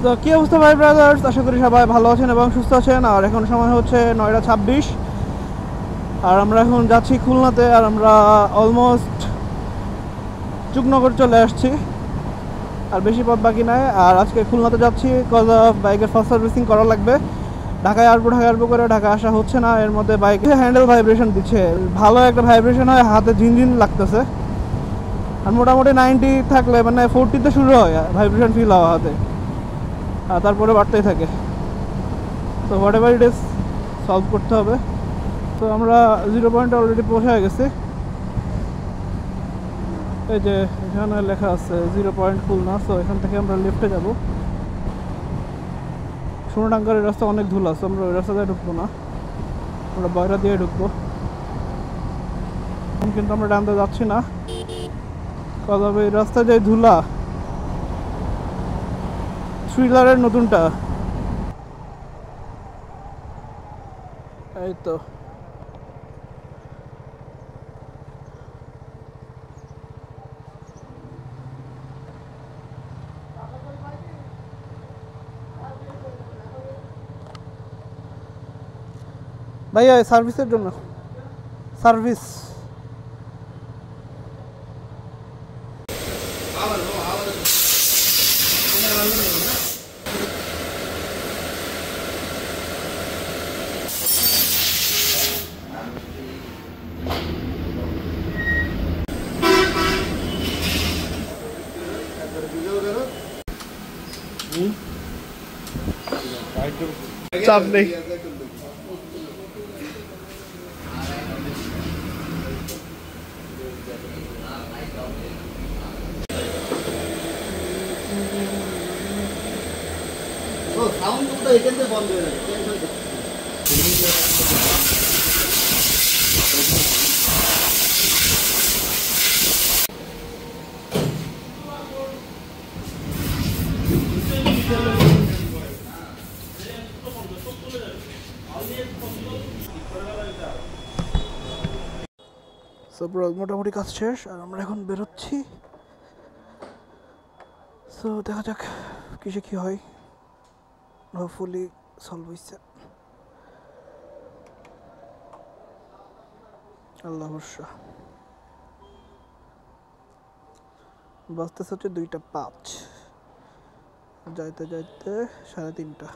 তো কী অবস্থা ভাই ব্রাদার্স, আশা করি সবাই ভালো আছেন এবং সুস্থ আছেন। আর এখন সময় হচ্ছে 9:26, আর আমরা এখন যাচ্ছি খুলনাতে। আর আমরা অলমোস্ট চুকনগর চলে আসছি, আর বেশি পথ বাকি নাই। আর আজকে খুলনাতে যাচ্ছি কজ অফ বাইকের ফার্স্ট সার্ভিসিং করা লাগবে। ঢাকায় আসবো করে ঢাকা আসা হচ্ছে না, এর মধ্যে বাইকে হ্যান্ডেল ভাইব্রেশন দিচ্ছে, ভালো একটা ভাইব্রেশন হয়, হাতে ঝিনঝিন লাগতেছে। আর মোটামুটি 90 থাকলে মানে 40তে শুরু হয় ভাইব্রেশন ফিল হওয়া হাতে, আর তারপরে বাড়তেই থাকে। তো what ever it is, solve করতে হবে। তো আমরা 0 পয়েন্টে অলরেডি পৌঁছে গেছি। এই যে এখানে লেখা আছে 0 পয়েন্ট খুলনা। সো এখান থেকে আমরা লেফটে যাব। সোনাডাঙ্গারের রাস্তা অনেক ধুলা আছে, আমরা ওই রাস্তা দিয়ে ঢুকবো না, আমরা বয়রা দিয়ে ঢুকবো। কিন্তু আমরা ডানতে যাচ্ছি না, কথা এই রাস্তায় যে ধুলা। থ্রিলারের নতুনটা এই তো। ভাইয়া সার্ভিসের জন্য সার্ভিস। চাপ নেই। সাউন্ডটা এখানে বন্ধ হয়ে যাবে। মোটামুটি কাজ শেষ, আর আমরা এখন বেরোচ্ছি। সো দেখা যাক কিসে কি হয়, হোপফুলি সলভ হয়েছে, আল্লাহ ভরসা। বাজতেছে হচ্ছে 2:05, যাইতে যাইতে 3:30।